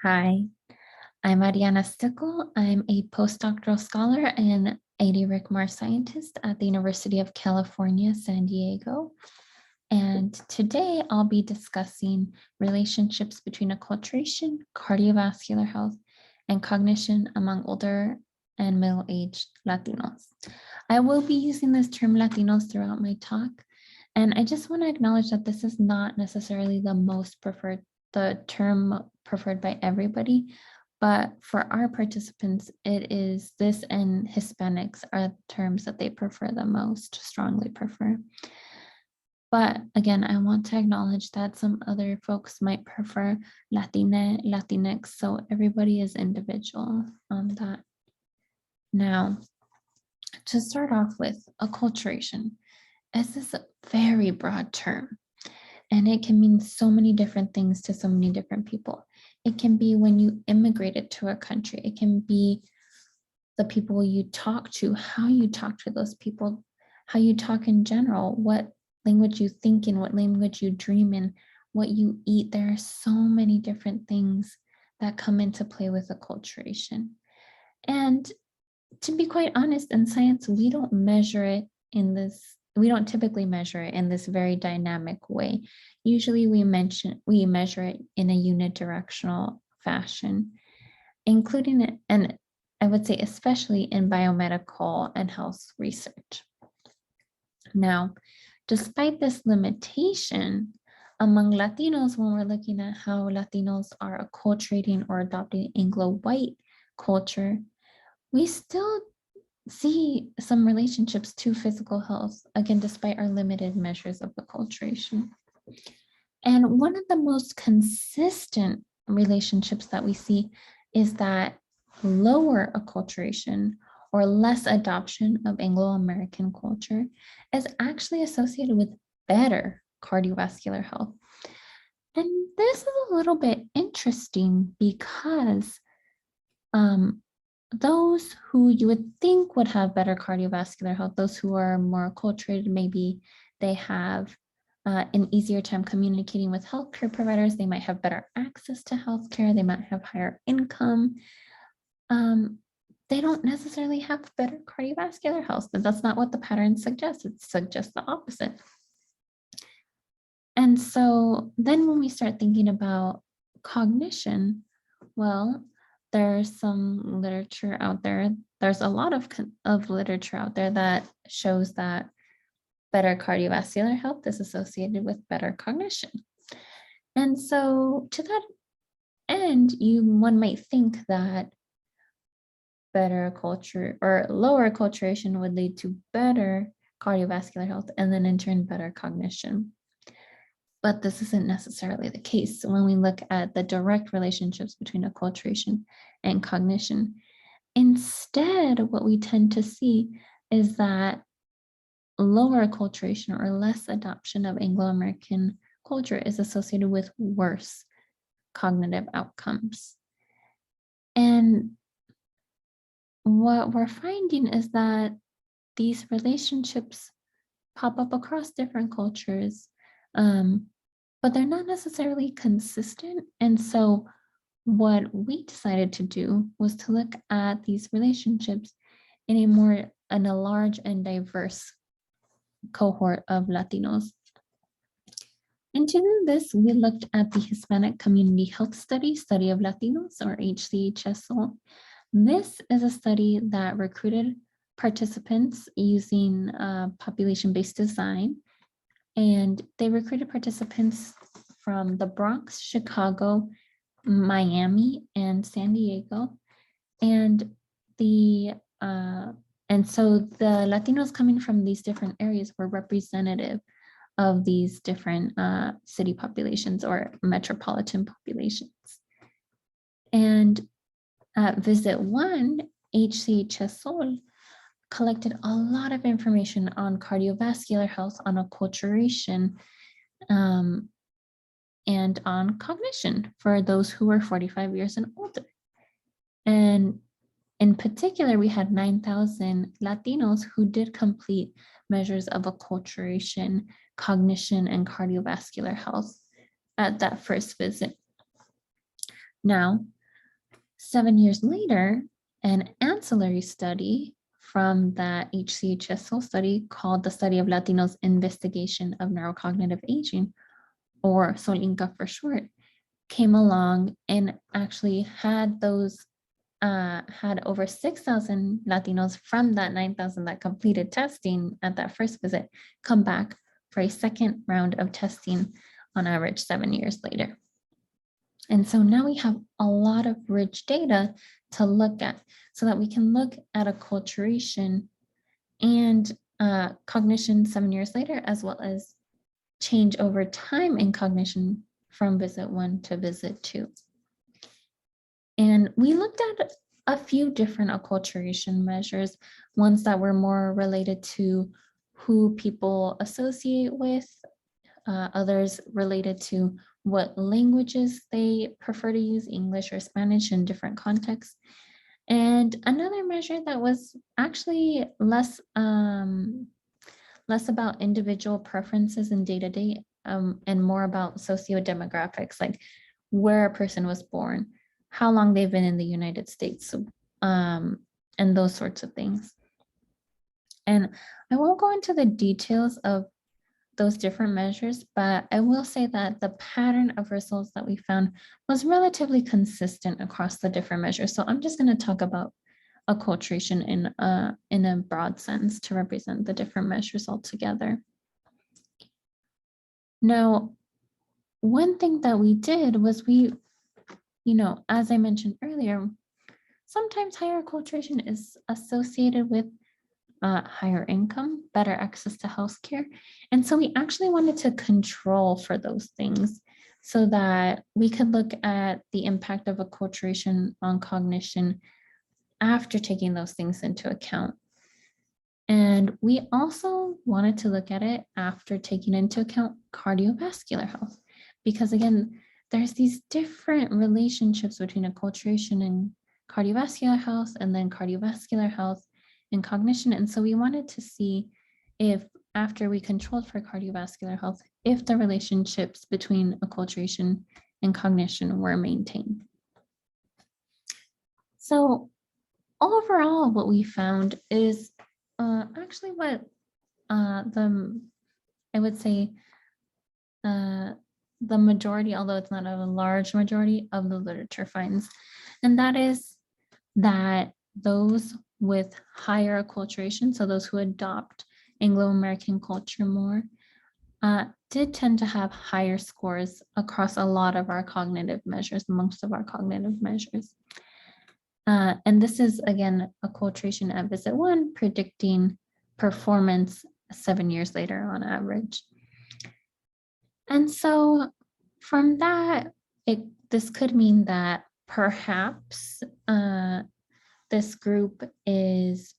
Hi, I'm Ariana Stickel. I'm a postdoctoral scholar and AD-RCMAR scientist at the University of California, San Diego. And today I'll be discussing relationships between acculturation, cardiovascular health, and cognition among older and middle-aged Latinos. I will be using this term Latinos throughout my talk. And I just want to acknowledge that this is not necessarily the term preferred by everybody, but for our participants, it is this and Hispanics are terms that they prefer the most, strongly prefer. But again, I want to acknowledge that some other folks might prefer Latina, Latinx, so everybody is individual on that. Now, to start off with, acculturation is this very broad term, and it can mean so many different things to so many different people. It can be when you immigrated to a country. It can be the people you talk to, how you talk to those people, how you talk in general, what language you think in, what language you dream in, what you eat. There are so many different things that come into play with acculturation. And to be quite honest, in science, we don't typically measure it in this very dynamic way. Usually we measure it in a unidirectional fashion, including it, and I would say especially in biomedical and health research. Now, despite this limitation, among Latinos, when we're looking at how Latinos are acculturating or adopting Anglo-white culture, we still see some relationships to physical health, again, despite our limited measures of acculturation. And one of the most consistent relationships that we see is that lower acculturation or less adoption of Anglo-American culture is actually associated with better cardiovascular health. And this is a little bit interesting because those who you would think would have better cardiovascular health, those who are more acculturated, maybe they have an easier time communicating with healthcare providers, they might have better access to healthcare, they might have higher income. They don't necessarily have better cardiovascular health. That's not what the pattern suggests. It suggests the opposite. And so then when we start thinking about cognition, well, there's some literature out there. There's a lot of literature out there that shows that better cardiovascular health is associated with better cognition. And so to that end, one might think that better culture or lower acculturation would lead to better cardiovascular health and then in turn better cognition. But this isn't necessarily the case when we look at the direct relationships between acculturation and cognition. Instead, what we tend to see is that lower acculturation or less adoption of Anglo-American culture is associated with worse cognitive outcomes. And what we're finding is that these relationships pop up across different cultures, but they're not necessarily consistent. And so what we decided to do was to look at these relationships in a large and diverse cohort of Latinos. And to do this, we looked at the Hispanic Community Health Study of Latinos, or HCHSO. This is a study that recruited participants using population-based design, and they recruited participants from the Bronx, Chicago, Miami, and San Diego. And so the Latinos coming from these different areas were representative of these different city populations or metropolitan populations. And at visit 1, HCHSO collected a lot of information on cardiovascular health, on acculturation, and on cognition for those who were 45 years and older. And in particular, we had 9,000 Latinos who did complete measures of acculturation, cognition, and cardiovascular health at that first visit. Now, 7 years later, an ancillary study from that HCHSO study called the Study of Latinos-Investigation of Neurocognitive Aging, or SOLINCA for short, came along and actually had over 6,000 Latinos from that 9,000 that completed testing at that first visit come back for a second round of testing on average 7 years later. And so now we have a lot of rich data to look at so that we can look at acculturation and cognition 7 years later, as well as change over time in cognition from visit 1 to visit 2. And we looked at a few different acculturation measures, ones that were more related to who people associate with, others related to what languages they prefer to use, English or Spanish in different contexts. And another measure that was actually less about individual preferences in day-to-day and more about socio-demographics, like where a person was born, how long they've been in the United States, and those sorts of things. And I won't go into the details of those different measures, but I will say that the pattern of results that we found was relatively consistent across the different measures. So I'm just going to talk about acculturation in a broad sense to represent the different measures altogether. Now, one thing that we did was as I mentioned earlier, sometimes higher acculturation is associated with higher income, better access to healthcare. And so we actually wanted to control for those things so that we could look at the impact of acculturation on cognition after taking those things into account. And we also wanted to look at it after taking into account cardiovascular health, because again, there's these different relationships between acculturation and cardiovascular health, and then cardiovascular health and cognition. And so we wanted to see if, after we controlled for cardiovascular health, if the relationships between acculturation and cognition were maintained. So overall, what we found is actually what I would say the majority, although it's not a large majority of the literature finds, and that is that those with higher acculturation, so those who adopt Anglo-American culture more, did tend to have higher scores across a lot of our cognitive measures, most of our cognitive measures. And this is, again, acculturation at visit 1, predicting performance 7 years later on average. And so from that, this could mean that perhaps this group is,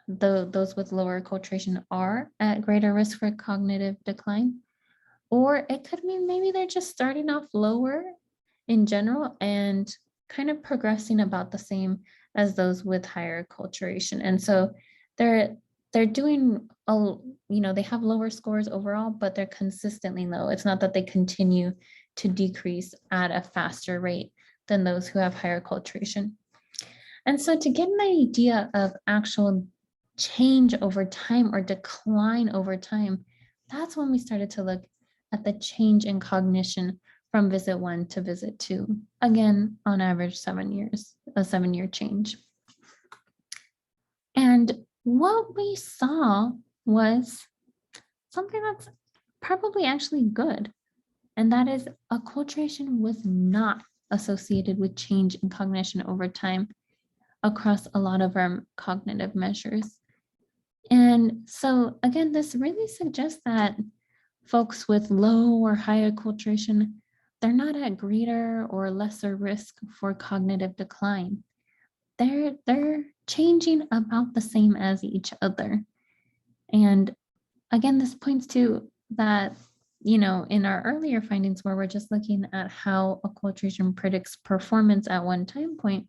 those with lower acculturation are at greater risk for cognitive decline. Or it could mean maybe they're just starting off lower in general and kind of progressing about the same as those with higher acculturation. And so they're doing, they have lower scores overall, but they're consistently low. It's not that they continue to decrease at a faster rate than those who have higher acculturation. And so to get an idea of actual change over time or decline over time, that's when we started to look at the change in cognition from visit 1 to visit 2. Again, on average, 7 years, a 7-year change. And what we saw was something that's probably actually good. And that is acculturation was not associated with change in cognition over time across a lot of our cognitive measures. And so again, this really suggests that folks with low or high acculturation, they're not at greater or lesser risk for cognitive decline. They're changing about the same as each other. And again, this points to that, in our earlier findings where we're just looking at how acculturation predicts performance at one time point,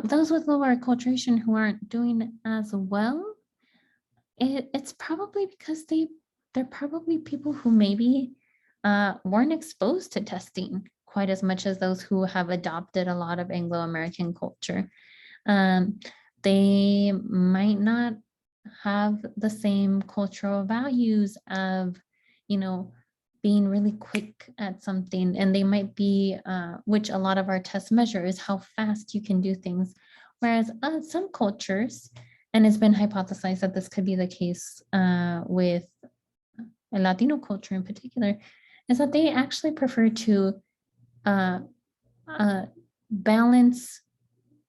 those with lower acculturation who aren't doing as well, it's probably because they're probably people who maybe weren't exposed to testing quite as much as those who have adopted a lot of Anglo-American culture. They might not have the same cultural values of, being really quick at something, and they might be, which a lot of our tests measure is how fast you can do things. Whereas some cultures, and it's been hypothesized that this could be the case with a Latino culture in particular, is that they actually prefer to balance,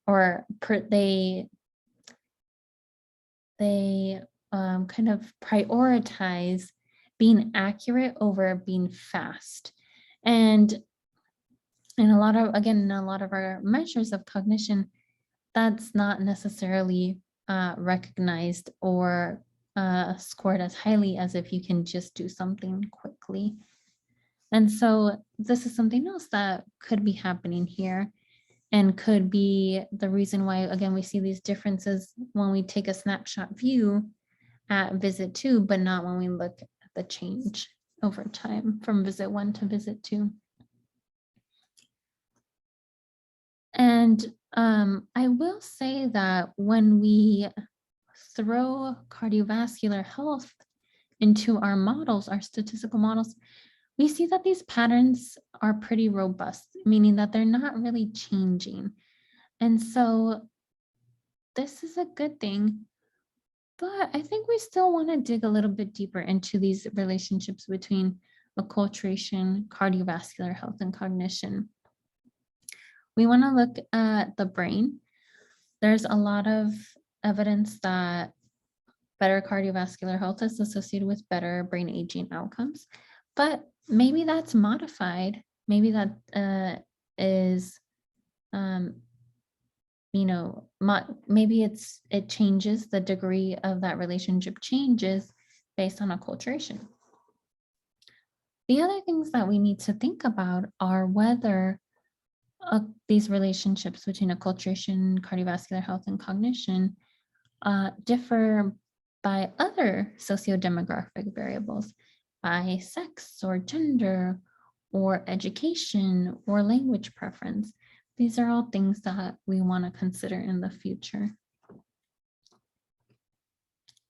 or they kind of prioritize being accurate over being fast. And in a lot of our measures of cognition, that's not necessarily recognized or scored as highly as if you can just do something quickly. And so this is something else that could be happening here, and could be the reason why, again, we see these differences when we take a snapshot view at visit 2, but not when we look at the change over time from visit 1 to visit 2. And I will say that when we throw cardiovascular health into our models, our statistical models, we see that these patterns are pretty robust, meaning that they're not really changing. And so this is a good thing, but I think we still want to dig a little bit deeper into these relationships between acculturation, cardiovascular health, and cognition. We want to look at the brain. There's a lot of evidence that better cardiovascular health is associated with better brain aging outcomes, but maybe that's modified. Maybe that is, maybe it changes, the degree of that relationship changes based on acculturation. The other things that we need to think about are whether these relationships between acculturation, cardiovascular health, and cognition differ by other sociodemographic variables, by sex or gender or education or language preference. These are all things that we want to consider in the future.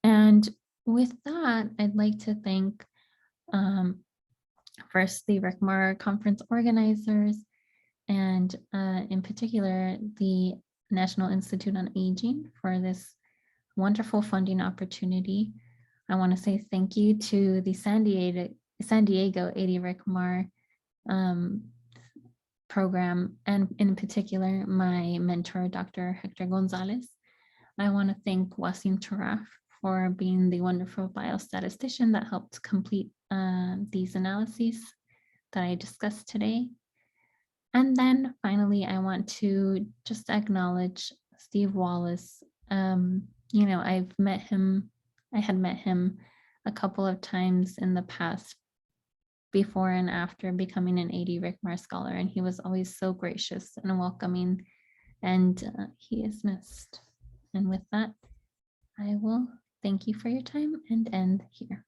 And with that, I'd like to thank first the RCMAR conference organizers, and in particular, the National Institute on Aging for this wonderful funding opportunity. I want to say thank you to the San Diego AD-RCMAR program, and in particular, my mentor, Dr. Hector Gonzalez. I want to thank Wasim Taraf for being the wonderful biostatistician that helped complete these analyses that I discussed today. And then finally, I want to just acknowledge Steve Wallace. I had met him a couple of times in the past, before and after becoming an AD-RCMAR scholar, and he was always so gracious and welcoming, and he is missed. And with that, I will thank you for your time and end here.